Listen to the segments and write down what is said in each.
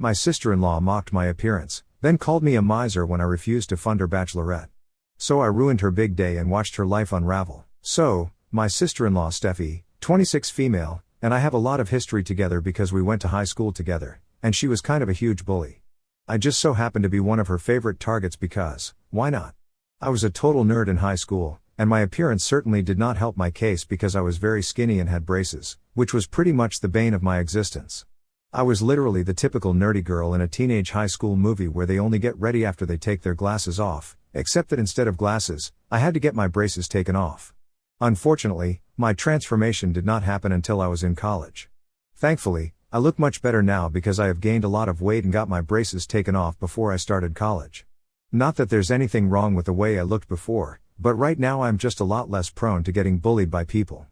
My sister-in-law mocked my appearance, then called me a miser when I refused to fund her bachelorette. So I ruined her big day and watched her life unravel. So, my sister-in-law Steffi, 26 female, and I have a lot of history together because we went to high school together, and she was kind of a huge bully. I just so happened to be one of her favorite targets because, why not? I was a total nerd in high school, and my appearance certainly did not help my case because I was very skinny and had braces, which was pretty much the bane of my existence. I was literally the typical nerdy girl in a teenage high school movie where they only get ready after they take their glasses off, except that instead of glasses, I had to get my braces taken off. Unfortunately, my transformation did not happen until I was in college. Thankfully, I look much better now because I have gained a lot of weight and got my braces taken off before I started college. Not that there's anything wrong with the way I looked before, but right now I'm just a lot less prone to getting bullied by people.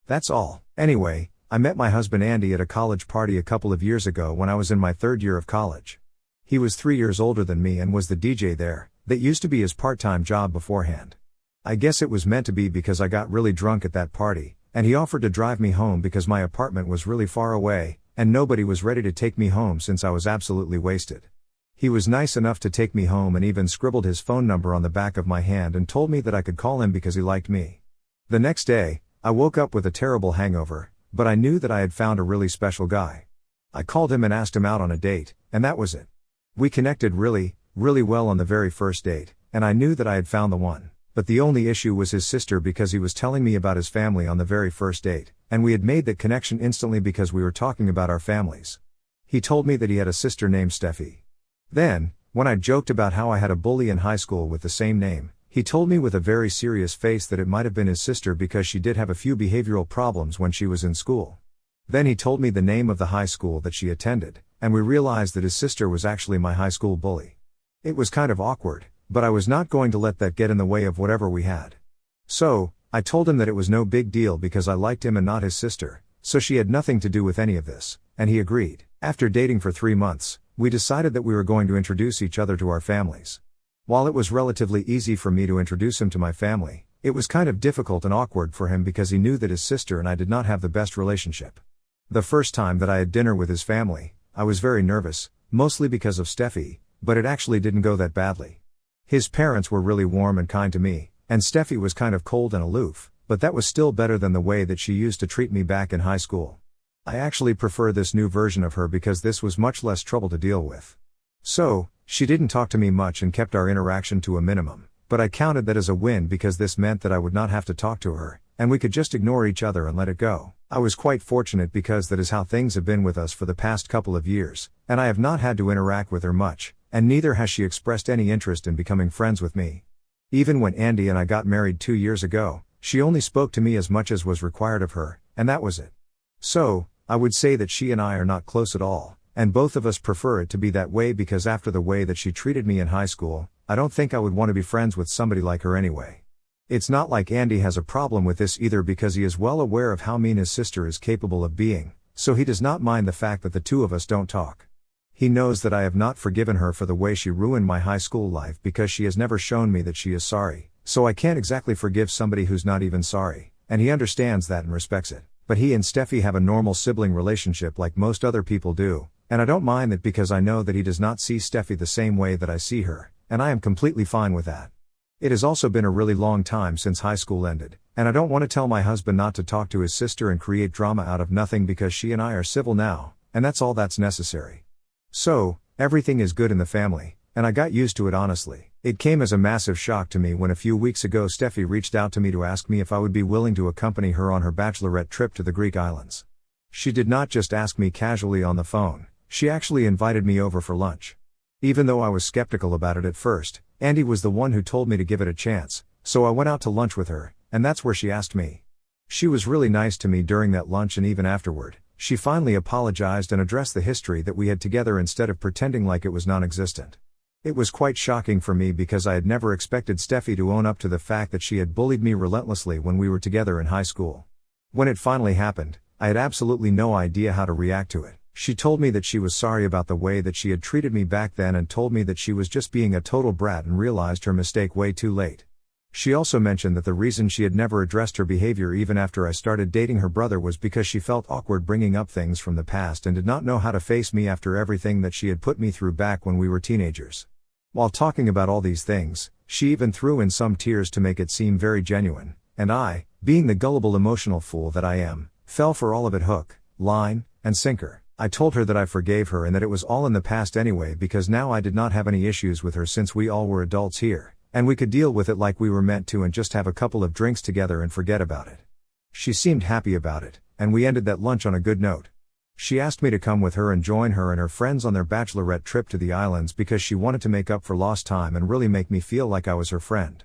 That's all. Anyway, I met my husband Andy at a college party a couple of years ago when I was in my third year of college. He was 3 years older than me and was the DJ there. That used to be his part-time job beforehand. I guess it was meant to be because I got really drunk at that party, and he offered to drive me home because my apartment was really far away, and nobody was ready to take me home since I was absolutely wasted. He was nice enough to take me home and even scribbled his phone number on the back of my hand and told me that I could call him because he liked me. The next day, I woke up with a terrible hangover, but I knew that I had found a really special guy. I called him and asked him out on a date, and that was it. We connected really well on the very first date, and I knew that I had found the one. But the only issue was his sister because he was telling me about his family on the very first date, and we had made that connection instantly because we were talking about our families. He told me that he had a sister named Steffi. Then, when I joked about how I had a bully in high school with the same name, he told me with a very serious face that it might have been his sister because she did have a few behavioral problems when she was in school. Then he told me the name of the high school that she attended, and we realized that his sister was actually my high school bully. It was kind of awkward, but I was not going to let that get in the way of whatever we had. So, I told him that it was no big deal because I liked him and not his sister, so she had nothing to do with any of this, and he agreed. After dating for 3 months, we decided that we were going to introduce each other to our families. While it was relatively easy for me to introduce him to my family, it was kind of difficult and awkward for him because he knew that his sister and I did not have the best relationship. The first time that I had dinner with his family, I was very nervous, mostly because of Steffi, but it actually didn't go that badly. His parents were really warm and kind to me, and Steffi was kind of cold and aloof, but that was still better than the way that she used to treat me back in high school. I actually prefer this new version of her because this was much less trouble to deal with. So, she didn't talk to me much and kept our interaction to a minimum, but I counted that as a win because this meant that I would not have to talk to her, and we could just ignore each other and let it go. I was quite fortunate because that is how things have been with us for the past couple of years, and I have not had to interact with her much, and neither has she expressed any interest in becoming friends with me. Even when Andy and I got married 2 years ago, she only spoke to me as much as was required of her, and that was it. So, I would say that she and I are not close at all, and both of us prefer it to be that way because after the way that she treated me in high school, I don't think I would want to be friends with somebody like her anyway. It's not like Andy has a problem with this either because he is well aware of how mean his sister is capable of being, so he does not mind the fact that the two of us don't talk. He knows that I have not forgiven her for the way she ruined my high school life because she has never shown me that she is sorry, so I can't exactly forgive somebody who's not even sorry, and he understands that and respects it. But he and Steffi have a normal sibling relationship like most other people do, and I don't mind that because I know that he does not see Steffi the same way that I see her, and I am completely fine with that. It has also been a really long time since high school ended, and I don't want to tell my husband not to talk to his sister and create drama out of nothing because she and I are civil now, and that's all that's necessary. So, everything is good in the family, and I got used to it honestly. It came as a massive shock to me when a few weeks ago Steffi reached out to me to ask me if I would be willing to accompany her on her Bachelorette trip to the Greek islands. She did not just ask me casually on the phone, she actually invited me over for lunch. Even though I was skeptical about it at first, Andy was the one who told me to give it a chance, so I went out to lunch with her, and that's where she asked me. She was really nice to me during that lunch and even afterward. She finally apologized and addressed the history that we had together instead of pretending like it was non-existent. It was quite shocking for me because I had never expected Steffi to own up to the fact that she had bullied me relentlessly when we were together in high school. When it finally happened, I had absolutely no idea how to react to it. She told me that she was sorry about the way that she had treated me back then and told me that she was just being a total brat and realized her mistake way too late. She also mentioned that the reason she had never addressed her behavior even after I started dating her brother was because she felt awkward bringing up things from the past and did not know how to face me after everything that she had put me through back when we were teenagers. While talking about all these things, she even threw in some tears to make it seem very genuine, and I, being the gullible emotional fool that I am, fell for all of it hook, line, and sinker. I told her that I forgave her and that it was all in the past anyway because now I did not have any issues with her since we all were adults here. And we could deal with it like we were meant to and just have a couple of drinks together and forget about it. She seemed happy about it, and we ended that lunch on a good note. She asked me to come with her and join her and her friends on their Bachelorette trip to the islands because she wanted to make up for lost time and really make me feel like I was her friend.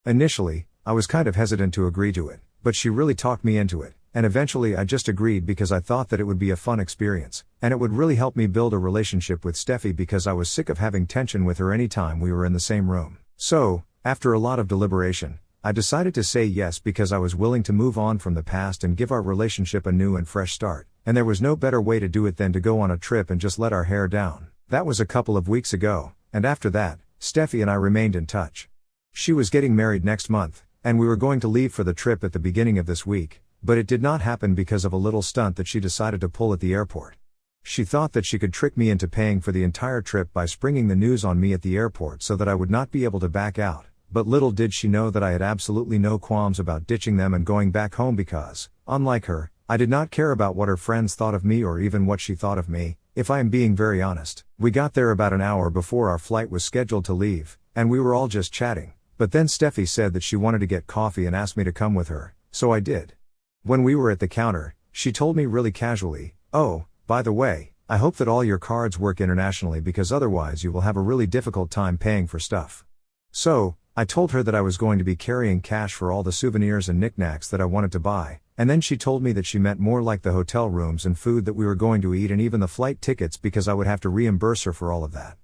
Initially, I was kind of hesitant to agree to it, but she really talked me into it, and eventually I just agreed because I thought that it would be a fun experience, and it would really help me build a relationship with Steffi because I was sick of having tension with her anytime we were in the same room. So, after a lot of deliberation, I decided to say yes because I was willing to move on from the past and give our relationship a new and fresh start, and there was no better way to do it than to go on a trip and just let our hair down. That was a couple of weeks ago, and after that, Steffi and I remained in touch. She was getting married next month, and we were going to leave for the trip at the beginning of this week, but it did not happen because of a little stunt that she decided to pull at the airport. She thought that she could trick me into paying for the entire trip by springing the news on me at the airport so that I would not be able to back out, but little did she know that I had absolutely no qualms about ditching them and going back home because, unlike her, I did not care about what her friends thought of me or even what she thought of me, if I am being very honest. We got there about an hour before our flight was scheduled to leave, and we were all just chatting, but then Steffi said that she wanted to get coffee and asked me to come with her, so I did. When we were at the counter, she told me really casually, "Oh, by the way, I hope that all your cards work internationally because otherwise you will have a really difficult time paying for stuff." So, I told her that I was going to be carrying cash for all the souvenirs and knickknacks that I wanted to buy, and then she told me that she meant more like the hotel rooms and food that we were going to eat and even the flight tickets because I would have to reimburse her for all of that.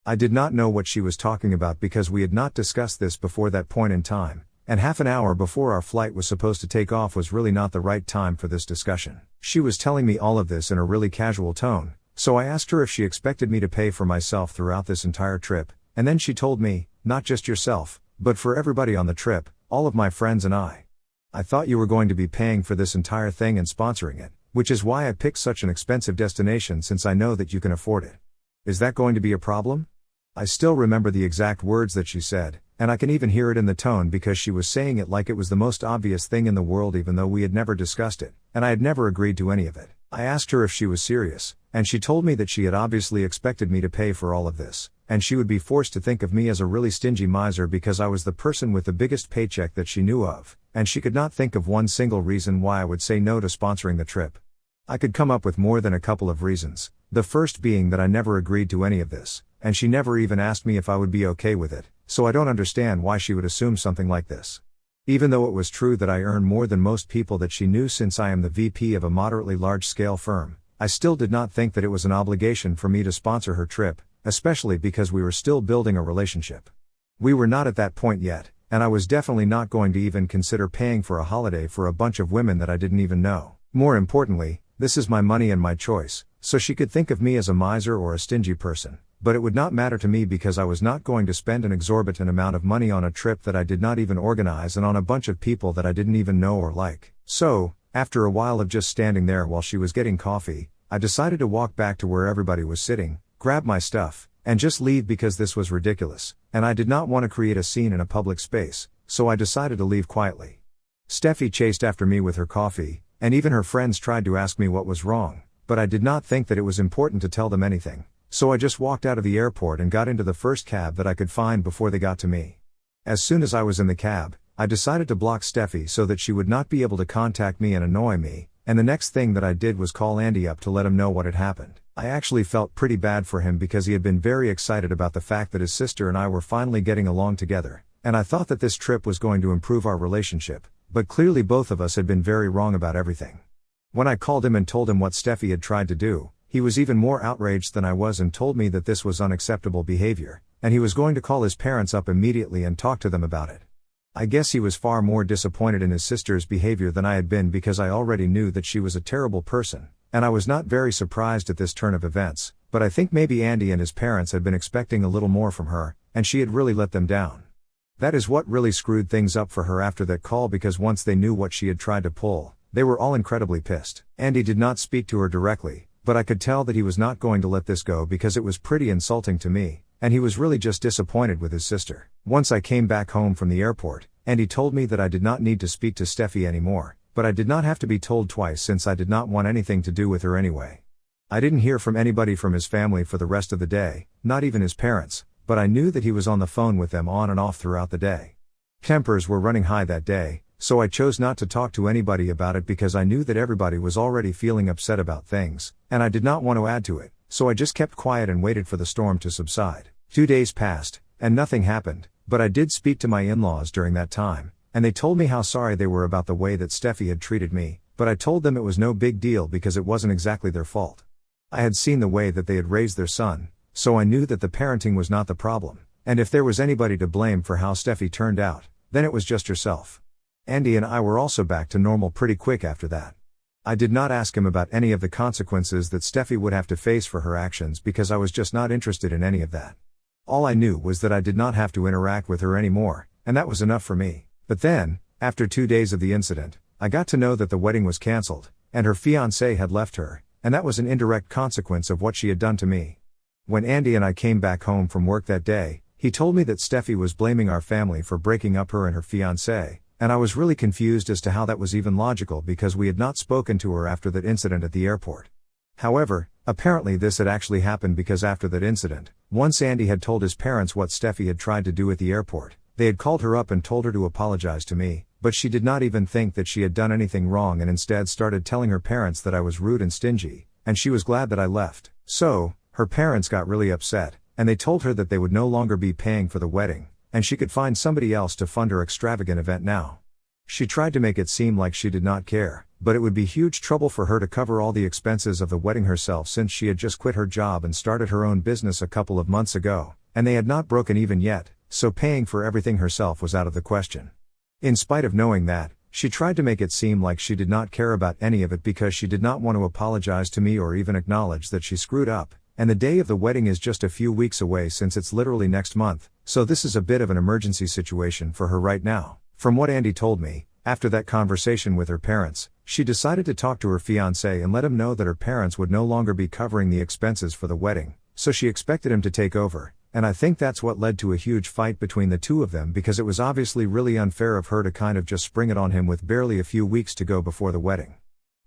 I did not know what she was talking about because we had not discussed this before that point in time, and half an hour before our flight was supposed to take off was really not the right time for this discussion. She was telling me all of this in a really casual tone, so I asked her if she expected me to pay for myself throughout this entire trip, and then she told me, "Not just yourself, but for everybody on the trip, all of my friends and I. I thought you were going to be paying for this entire thing and sponsoring it, which is why I picked such an expensive destination since I know that you can afford it. Is that going to be a problem?" I still remember the exact words that she said, and I can even hear it in the tone because she was saying it like it was the most obvious thing in the world even though we had never discussed it, and I had never agreed to any of it. I asked her if she was serious, and she told me that she had obviously expected me to pay for all of this, and she would be forced to think of me as a really stingy miser because I was the person with the biggest paycheck that she knew of, and she could not think of one single reason why I would say no to sponsoring the trip. I could come up with more than a couple of reasons, the first being that I never agreed to any of this, and she never even asked me if I would be okay with it, so I don't understand why she would assume something like this. Even though it was true that I earn more than most people that she knew since I am the VP of a moderately large-scale firm, I still did not think that it was an obligation for me to sponsor her trip, especially because we were still building a relationship. We were not at that point yet, and I was definitely not going to even consider paying for a holiday for a bunch of women that I didn't even know. More importantly, this is my money and my choice, so she could think of me as a miser or a stingy person, but it would not matter to me because I was not going to spend an exorbitant amount of money on a trip that I did not even organize and on a bunch of people that I didn't even know or like. So, after a while of just standing there while she was getting coffee, I decided to walk back to where everybody was sitting, grab my stuff, and just leave because this was ridiculous, and I did not want to create a scene in a public space, so I decided to leave quietly. Steffi chased after me with her coffee, and even her friends tried to ask me what was wrong, but I did not think that it was important to tell them anything, so I just walked out of the airport and got into the first cab that I could find before they got to me. As soon as I was in the cab, I decided to block Steffi so that she would not be able to contact me and annoy me, and the next thing that I did was call Andy up to let him know what had happened. I actually felt pretty bad for him because he had been very excited about the fact that his sister and I were finally getting along together, and I thought that this trip was going to improve our relationship, but clearly both of us had been very wrong about everything. When I called him and told him what Steffi had tried to do, he was even more outraged than I was and told me that this was unacceptable behavior, and he was going to call his parents up immediately and talk to them about it. I guess he was far more disappointed in his sister's behavior than I had been because I already knew that she was a terrible person, and I was not very surprised at this turn of events, but I think maybe Andy and his parents had been expecting a little more from her, and she had really let them down. That is what really screwed things up for her after that call, because once they knew what she had tried to pull, they were all incredibly pissed. Andy did not speak to her directly, but I could tell that he was not going to let this go because it was pretty insulting to me, and he was really just disappointed with his sister. Once I came back home from the airport, Andy told me that I did not need to speak to Steffi anymore, but I did not have to be told twice since I did not want anything to do with her anyway. I didn't hear from anybody from his family for the rest of the day, not even his parents, but I knew that he was on the phone with them on and off throughout the day. Tempers were running high that day, so I chose not to talk to anybody about it because I knew that everybody was already feeling upset about things, and I did not want to add to it, so I just kept quiet and waited for the storm to subside. 2 days passed, and nothing happened, but I did speak to my in-laws during that time, and they told me how sorry they were about the way that Steffi had treated me, but I told them it was no big deal because it wasn't exactly their fault. I had seen the way that they had raised their son, so I knew that the parenting was not the problem, and if there was anybody to blame for how Steffi turned out, then it was just herself. Andy and I were also back to normal pretty quick after that. I did not ask him about any of the consequences that Steffi would have to face for her actions because I was just not interested in any of that. All I knew was that I did not have to interact with her anymore, and that was enough for me. But then, after 2 days of the incident, I got to know that the wedding was cancelled, and her fiancé had left her, and that was an indirect consequence of what she had done to me. When Andy and I came back home from work that day, he told me that Steffi was blaming our family for breaking up her and her fiancé, and I was really confused as to how that was even logical because we had not spoken to her after that incident at the airport. However, apparently this had actually happened because after that incident, once Andy had told his parents what Steffi had tried to do at the airport, they had called her up and told her to apologize to me, but she did not even think that she had done anything wrong and instead started telling her parents that I was rude and stingy, and she was glad that I left. So, her parents got really upset, and they told her that they would no longer be paying for the wedding, and she could find somebody else to fund her extravagant event now. She tried to make it seem like she did not care, but it would be huge trouble for her to cover all the expenses of the wedding herself since she had just quit her job and started her own business a couple of months ago, and they had not broken even yet, so paying for everything herself was out of the question. In spite of knowing that, she tried to make it seem like she did not care about any of it because she did not want to apologize to me or even acknowledge that she screwed up. And the day of the wedding is just a few weeks away since it's literally next month, so this is a bit of an emergency situation for her right now. From what Andy told me, after that conversation with her parents, she decided to talk to her fiancé and let him know that her parents would no longer be covering the expenses for the wedding, so she expected him to take over, and I think that's what led to a huge fight between the two of them because it was obviously really unfair of her to kind of just spring it on him with barely a few weeks to go before the wedding.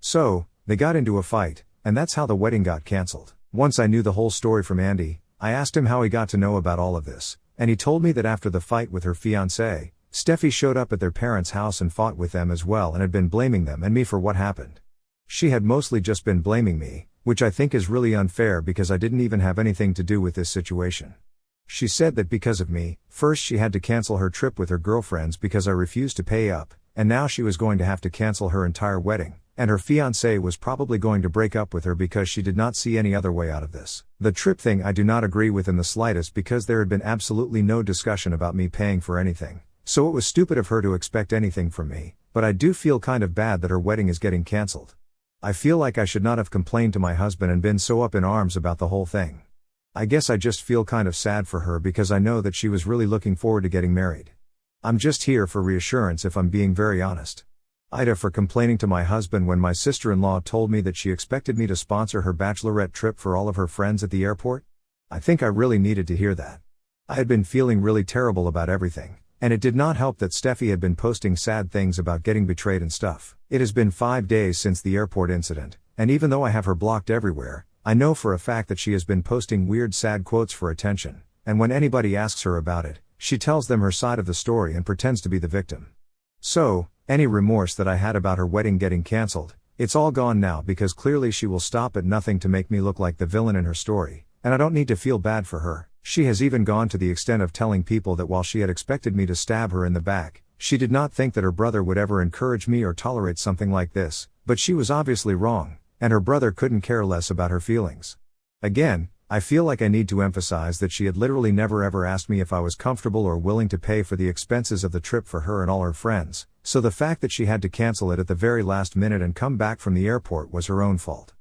So, they got into a fight, and that's how the wedding got cancelled. Once I knew the whole story from Andy, I asked him how he got to know about all of this, and he told me that after the fight with her fiancé, Steffi showed up at their parents' house and fought with them as well and had been blaming them and me for what happened. She had mostly just been blaming me, which I think is really unfair because I didn't even have anything to do with this situation. She said that because of me, first she had to cancel her trip with her girlfriends because I refused to pay up, and now she was going to have to cancel her entire wedding, and her fiancé was probably going to break up with her because she did not see any other way out of this. The trip thing I do not agree with in the slightest because there had been absolutely no discussion about me paying for anything, so it was stupid of her to expect anything from me, but I do feel kind of bad that her wedding is getting cancelled. I feel like I should not have complained to my husband and been so up in arms about the whole thing. I guess I just feel kind of sad for her because I know that she was really looking forward to getting married. I'm just here for reassurance if I'm being very honest. Ida for complaining to my husband when my sister-in-law told me that she expected me to sponsor her bachelorette trip for all of her friends at the airport. I think I really needed to hear that. I had been feeling really terrible about everything, and it did not help that Steffi had been posting sad things about getting betrayed and stuff. It has been 5 days since the airport incident, and even though I have her blocked everywhere, I know for a fact that she has been posting weird sad quotes for attention, and when anybody asks her about it, she tells them her side of the story and pretends to be the victim. So, any remorse that I had about her wedding getting cancelled, it's all gone now because clearly she will stop at nothing to make me look like the villain in her story, and I don't need to feel bad for her. She has even gone to the extent of telling people that while she had expected me to stab her in the back, she did not think that her brother would ever encourage me or tolerate something like this, but she was obviously wrong, and her brother couldn't care less about her feelings. Again, I feel like I need to emphasize that she had literally never ever asked me if I was comfortable or willing to pay for the expenses of the trip for her and all her friends, so the fact that she had to cancel it at the very last minute and come back from the airport was her own fault.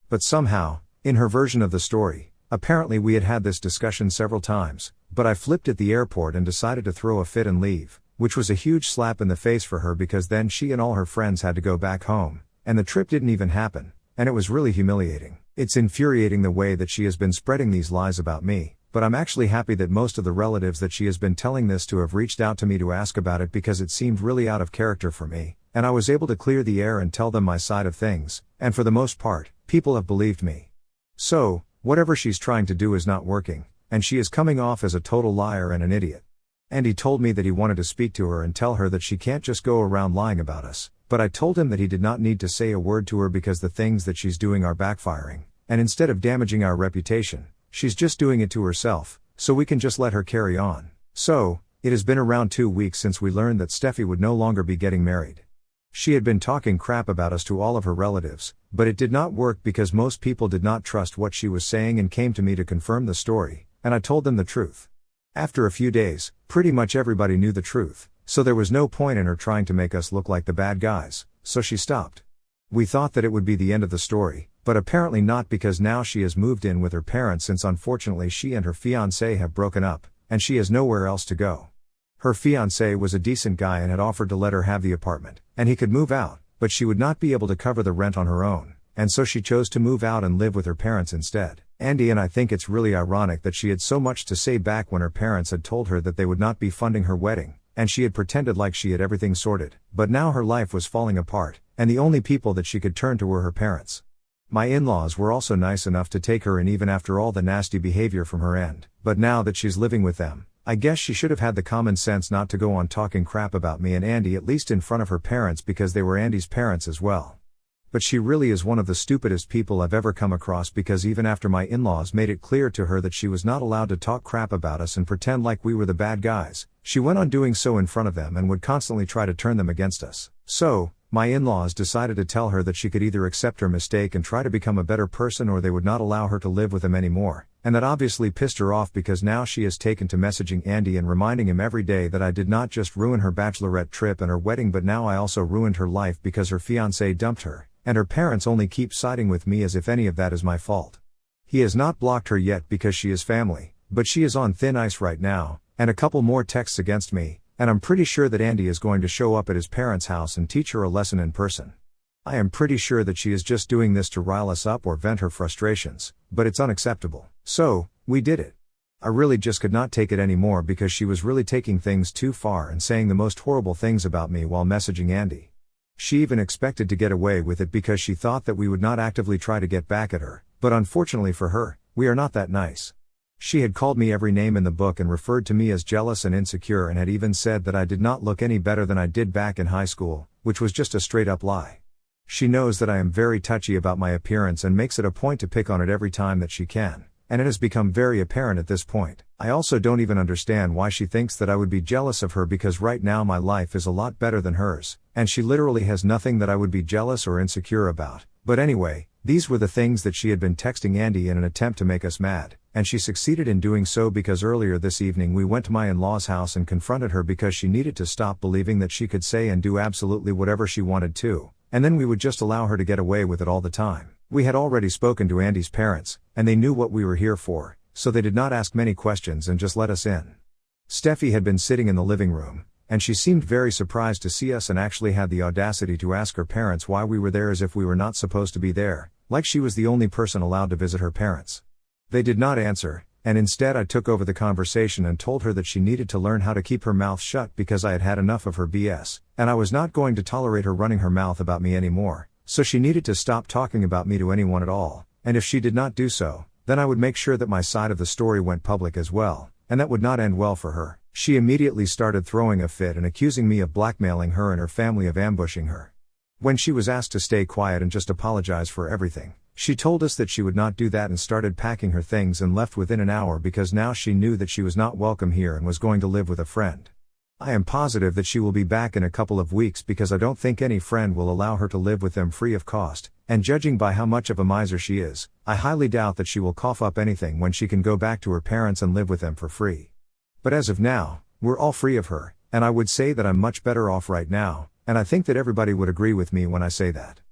But somehow, in her version of the story, apparently we had had this discussion several times, But I flipped at the airport and decided to throw a fit and leave, which was a huge slap in the face for her because then she and all her friends had to go back home, and the trip didn't even happen, and it was really humiliating. It's infuriating the way that she has been spreading these lies about me, but I'm actually happy that most of the relatives that she has been telling this to have reached out to me to ask about it because it seemed really out of character for me, and I was able to clear the air and tell them my side of things, and for the most part, people have believed me. So, whatever she's trying to do is not working, and she is coming off as a total liar and an idiot. And he told me that he wanted to speak to her and tell her that she can't just go around lying about us, but I told him that he did not need to say a word to her because the things that she's doing are backfiring, and instead of damaging our reputation, she's just doing it to herself, so we can just let her carry on. So, it has been around 2 weeks since we learned that Steffi would no longer be getting married. She had been talking crap about us to all of her relatives, but it did not work because most people did not trust what she was saying and came to me to confirm the story, and I told them the truth. After a few days, pretty much everybody knew the truth, so there was no point in her trying to make us look like the bad guys, so she stopped. We thought that it would be the end of the story, but apparently not because now she has moved in with her parents since unfortunately she and her fiancé have broken up, and she has nowhere else to go. Her fiancé was a decent guy and had offered to let her have the apartment, and he could move out, but she would not be able to cover the rent on her own, and so she chose to move out and live with her parents instead. Andy and I think it's really ironic that she had so much to say back when her parents had told her that they would not be funding her wedding, and she had pretended like she had everything sorted, but now her life was falling apart, and the only people that she could turn to were her parents. My in-laws were also nice enough to take her in even after all the nasty behavior from her end, but now that she's living with them, I guess she should have had the common sense not to go on talking crap about me and Andy at least in front of her parents because they were Andy's parents as well. But she really is one of the stupidest people I've ever come across because even after my in-laws made it clear to her that she was not allowed to talk crap about us and pretend like we were the bad guys, she went on doing so in front of them and would constantly try to turn them against us. So, my in-laws decided to tell her that she could either accept her mistake and try to become a better person or they would not allow her to live with them anymore, and that obviously pissed her off because now she has taken to messaging Andy and reminding him every day that I did not just ruin her bachelorette trip and her wedding but now I also ruined her life because her fiancé dumped her, and her parents only keep siding with me as if any of that is my fault. He has not blocked her yet because she is family, but she is on thin ice right now, and a couple more texts against me, and I'm pretty sure that Andy is going to show up at his parents' house and teach her a lesson in person. I am pretty sure that she is just doing this to rile us up or vent her frustrations, but it's unacceptable. So, we did it. I really just could not take it anymore because she was really taking things too far and saying the most horrible things about me while messaging Andy. She even expected to get away with it because she thought that we would not actively try to get back at her, but unfortunately for her, we are not that nice. She had called me every name in the book and referred to me as jealous and insecure and had even said that I did not look any better than I did back in high school, which was just a straight up lie. She knows that I am very touchy about my appearance and makes it a point to pick on it every time that she can, and it has become very apparent at this point. I also don't even understand why she thinks that I would be jealous of her because right now my life is a lot better than hers, and she literally has nothing that I would be jealous or insecure about. But anyway, these were the things that she had been texting Andy in an attempt to make us mad, and she succeeded in doing so because earlier this evening we went to my in-laws' house and confronted her because she needed to stop believing that she could say and do absolutely whatever she wanted to, and then we would just allow her to get away with it all the time. We had already spoken to Andy's parents, and they knew what we were here for, so they did not ask many questions and just let us in. Steffi had been sitting in the living room, and she seemed very surprised to see us and actually had the audacity to ask her parents why we were there as if we were not supposed to be there, like she was the only person allowed to visit her parents. They did not answer, and instead I took over the conversation and told her that she needed to learn how to keep her mouth shut because I had had enough of her BS, and I was not going to tolerate her running her mouth about me anymore, so she needed to stop talking about me to anyone at all, and if she did not do so, then I would make sure that my side of the story went public as well, and that would not end well for her. She immediately started throwing a fit and accusing me of blackmailing her and her family of ambushing her. When she was asked to stay quiet and just apologize for everything, she told us that she would not do that and started packing her things and left within an hour because now she knew that she was not welcome here and was going to live with a friend. I am positive that she will be back in a couple of weeks because I don't think any friend will allow her to live with them free of cost, and judging by how much of a miser she is, I highly doubt that she will cough up anything when she can go back to her parents and live with them for free. But as of now, we're all free of her, and I would say that I'm much better off right now, and I think that everybody would agree with me when I say that.